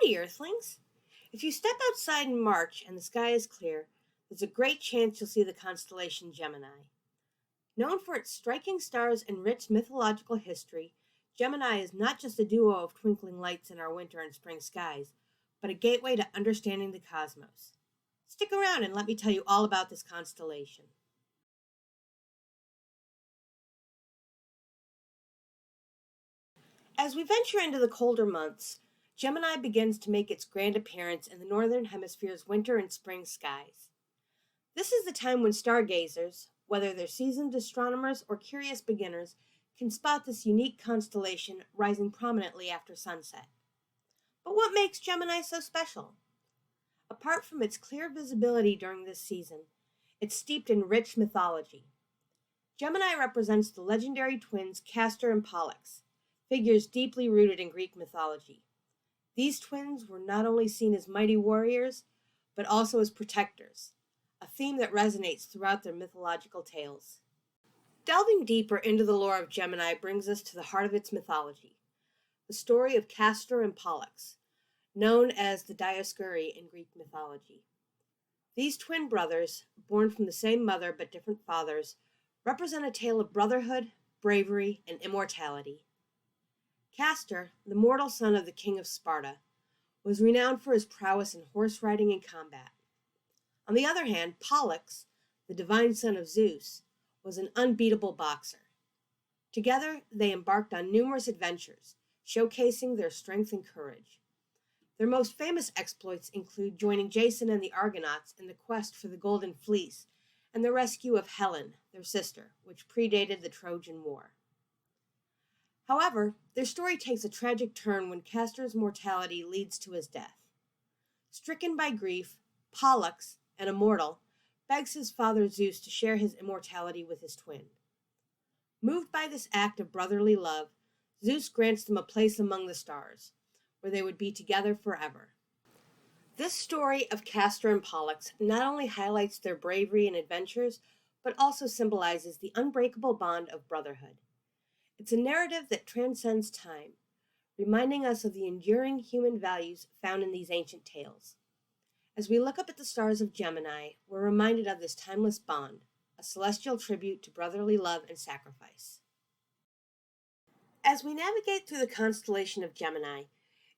Howdy, Earthlings! If you step outside in March and the sky is clear, there's a great chance you'll see the constellation Gemini. Known for its striking stars and rich mythological history, Gemini is not just a duo of twinkling lights in our winter and spring skies, but a gateway to understanding the cosmos. Stick around and let me tell you all about this constellation. As we venture into the colder months, Gemini begins to make its grand appearance in the northern hemisphere's winter and spring skies. This is the time when stargazers, whether they're seasoned astronomers or curious beginners, can spot this unique constellation rising prominently after sunset. But what makes Gemini so special? Apart from its clear visibility during this season, it's steeped in rich mythology. Gemini represents the legendary twins Castor and Pollux, figures deeply rooted in Greek mythology. These twins were not only seen as mighty warriors, but also as protectors, a theme that resonates throughout their mythological tales. Delving deeper into the lore of Gemini brings us to the heart of its mythology, the story of Castor and Pollux, known as the Dioscuri in Greek mythology. These twin brothers, born from the same mother but different fathers, represent a tale of brotherhood, bravery, and immortality. Castor, the mortal son of the king of Sparta, was renowned for his prowess in horse riding and combat. On the other hand, Pollux, the divine son of Zeus, was an unbeatable boxer. Together, they embarked on numerous adventures, showcasing their strength and courage. Their most famous exploits include joining Jason and the Argonauts in the quest for the Golden Fleece and the rescue of Helen, their sister, which predated the Trojan War. However, their story takes a tragic turn when Castor's mortality leads to his death. Stricken by grief, Pollux, an immortal, begs his father Zeus to share his immortality with his twin. Moved by this act of brotherly love, Zeus grants them a place among the stars, where they would be together forever. This story of Castor and Pollux not only highlights their bravery and adventures, but also symbolizes the unbreakable bond of brotherhood. It's a narrative that transcends time, reminding us of the enduring human values found in these ancient tales. As we look up at the stars of Gemini, we're reminded of this timeless bond, a celestial tribute to brotherly love and sacrifice. As we navigate through the constellation of Gemini,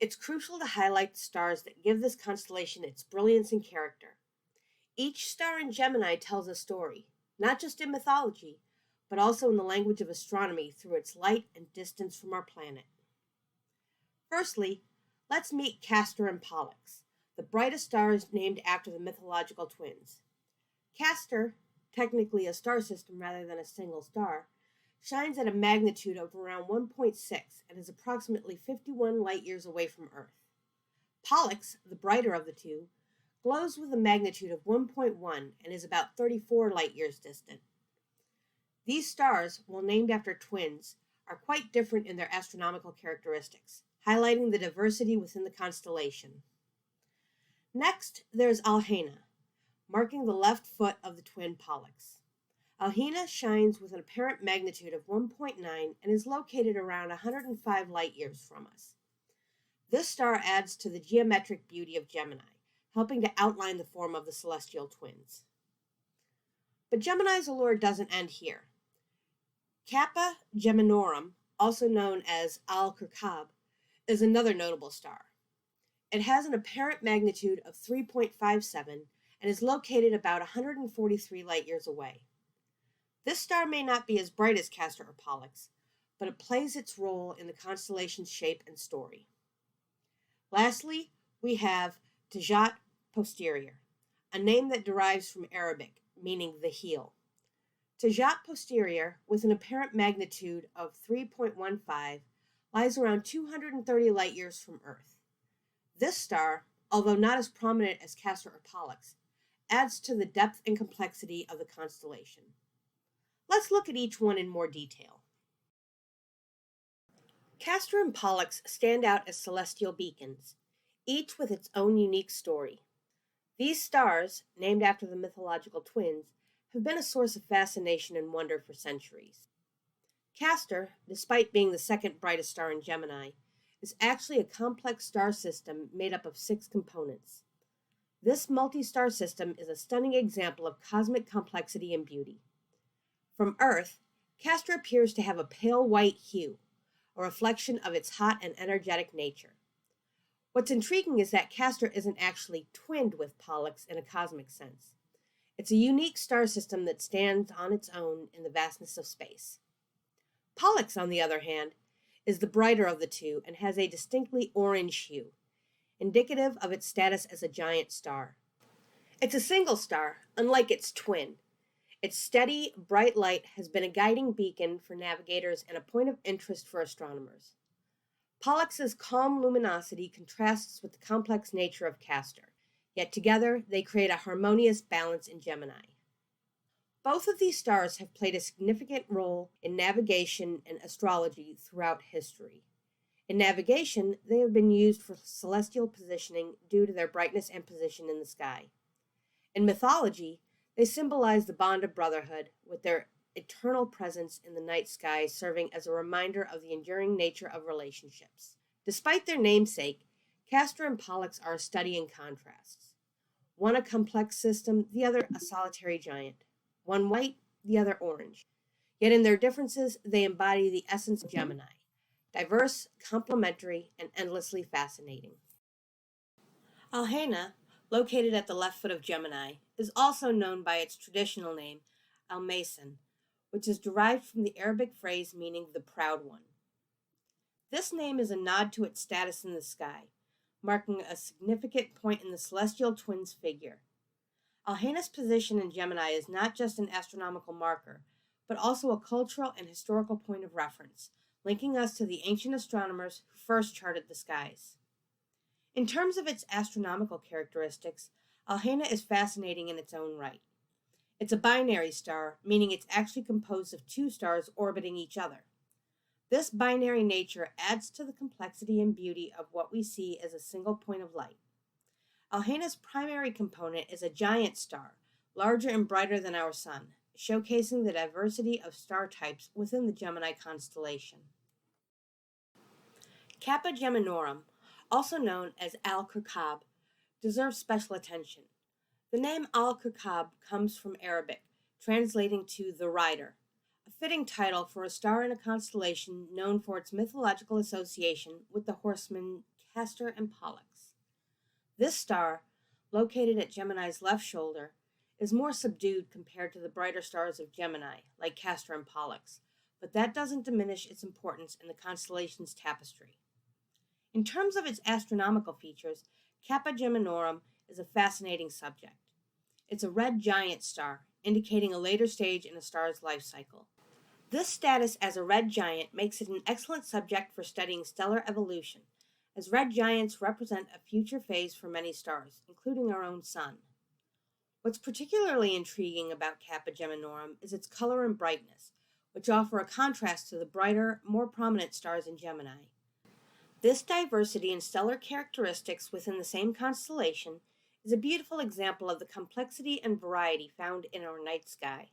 it's crucial to highlight the stars that give this constellation its brilliance and character. Each star in Gemini tells a story, not just in mythology, but also in the language of astronomy through its light and distance from our planet. Firstly, let's meet Castor and Pollux, the brightest stars named after the mythological twins. Castor, technically a star system rather than a single star, shines at a magnitude of around 1.6 and is approximately 51 light-years away from Earth. Pollux, the brighter of the two, glows with a magnitude of 1.1 and is about 34 light-years distant. These stars, while named after twins, are quite different in their astronomical characteristics, highlighting the diversity within the constellation. Next, there's Alhena, marking the left foot of the twin Pollux. Alhena shines with an apparent magnitude of 1.9 and is located around 105 light-years from us. This star adds to the geometric beauty of Gemini, helping to outline the form of the celestial twins. But Gemini's allure doesn't end here. Kappa Geminorum, also known as Al-Kirkab, is another notable star. It has an apparent magnitude of 3.57 and is located about 143 light-years away. This star may not be as bright as Castor or Pollux, but it plays its role in the constellation's shape and story. Lastly, we have Tajat Posterior, a name that derives from Arabic, meaning the heel. Tajat Posterior, with an apparent magnitude of 3.15, lies around 230 light-years from Earth. This star, although not as prominent as Castor or Pollux, adds to the depth and complexity of the constellation. Let's look at each one in more detail. Castor and Pollux stand out as celestial beacons, each with its own unique story. These stars, named after the mythological twins, have been a source of fascination and wonder for centuries. Castor, despite being the second brightest star in Gemini, is actually a complex star system made up of 6 components. This multi-star system is a stunning example of cosmic complexity and beauty. From Earth, Castor appears to have a pale white hue, a reflection of its hot and energetic nature. What's intriguing is that Castor isn't actually twinned with Pollux in a cosmic sense. It's a unique star system that stands on its own in the vastness of space. Pollux, on the other hand, is the brighter of the two and has a distinctly orange hue, indicative of its status as a giant star. It's a single star, unlike its twin. Its steady, bright light has been a guiding beacon for navigators and a point of interest for astronomers. Pollux's calm luminosity contrasts with the complex nature of Castor, yet together they create a harmonious balance in Gemini. Both of these stars have played a significant role in navigation and astrology throughout history. In navigation, they have been used for celestial positioning due to their brightness and position in the sky. In mythology, they symbolize the bond of brotherhood, with their eternal presence in the night sky serving as a reminder of the enduring nature of relationships. Despite their namesake, Castor and Pollux are a study in contrasts. One a complex system, the other a solitary giant. One white, the other orange. Yet in their differences, they embody the essence of Gemini: diverse, complementary, and endlessly fascinating. Alhena, located at the left foot of Gemini, is also known by its traditional name, Almason, which is derived from the Arabic phrase meaning the proud one. This name is a nod to its status in the sky, marking a significant point in the celestial twins' figure. Alhena's position in Gemini is not just an astronomical marker, but also a cultural and historical point of reference, linking us to the ancient astronomers who first charted the skies. In terms of its astronomical characteristics, Alhena is fascinating in its own right. It's a binary star, meaning it's actually composed of 2 stars orbiting each other. This binary nature adds to the complexity and beauty of what we see as a single point of light. Alhena's primary component is a giant star, larger and brighter than our Sun, showcasing the diversity of star types within the Gemini constellation. Kappa Geminorum, also known as Al-Kirkab, deserves special attention. The name Al-Kirkab comes from Arabic, translating to the rider, a fitting title for a star in a constellation known for its mythological association with the horsemen Castor and Pollux. This star, located at Gemini's left shoulder, is more subdued compared to the brighter stars of Gemini, like Castor and Pollux, but that doesn't diminish its importance in the constellation's tapestry. In terms of its astronomical features, Kappa Geminorum is a fascinating subject. It's a red giant star, indicating a later stage in a star's life cycle. This status as a red giant makes it an excellent subject for studying stellar evolution, as red giants represent a future phase for many stars, including our own Sun. What's particularly intriguing about Kappa Geminorum is its color and brightness, which offer a contrast to the brighter, more prominent stars in Gemini. This diversity in stellar characteristics within the same constellation is a beautiful example of the complexity and variety found in our night sky.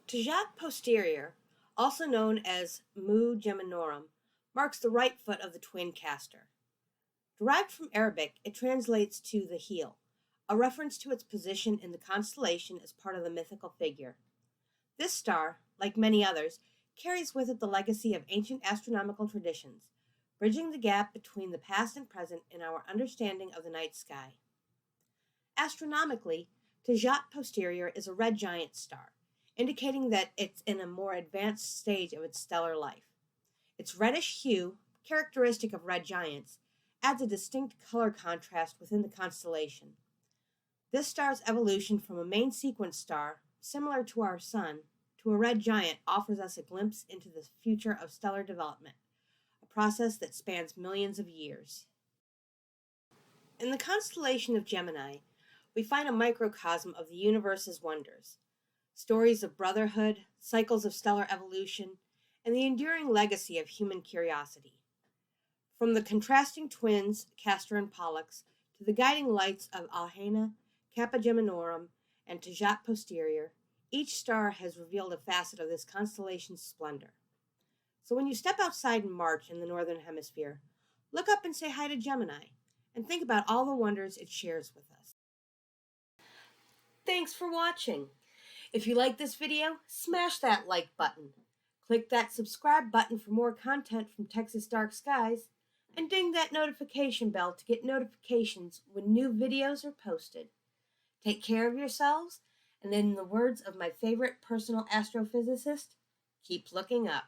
Tejat posterior, also known as Mu Geminorum, marks the right foot of the twin Castor. Derived from Arabic, it translates to the heel, a reference to its position in the constellation as part of the mythical figure. This star, like many others, carries with it the legacy of ancient astronomical traditions, bridging the gap between the past and present in our understanding of the night sky. Astronomically, Tejat posterior is a red giant star, indicating that it's in a more advanced stage of its stellar life. Its reddish hue, characteristic of red giants, adds a distinct color contrast within the constellation. This star's evolution from a main sequence star, similar to our Sun, to a red giant offers us a glimpse into the future of stellar development, a process that spans millions of years. In the constellation of Gemini, we find a microcosm of the universe's wonders, stories of brotherhood, cycles of stellar evolution, and the enduring legacy of human curiosity. From the contrasting twins, Castor and Pollux, to the guiding lights of Alhena, Kappa Geminorum, and Tejat posterior, each star has revealed a facet of this constellation's splendor. So when you step outside in March in the Northern Hemisphere, look up and say hi to Gemini, and think about all the wonders it shares with us. Thanks for watching. If you like this video, smash that like button. Click that subscribe button for more content from Texas Dark Skies, and ding that notification bell to get notifications when new videos are posted. Take care of yourselves, and in the words of my favorite personal astrophysicist, keep looking up.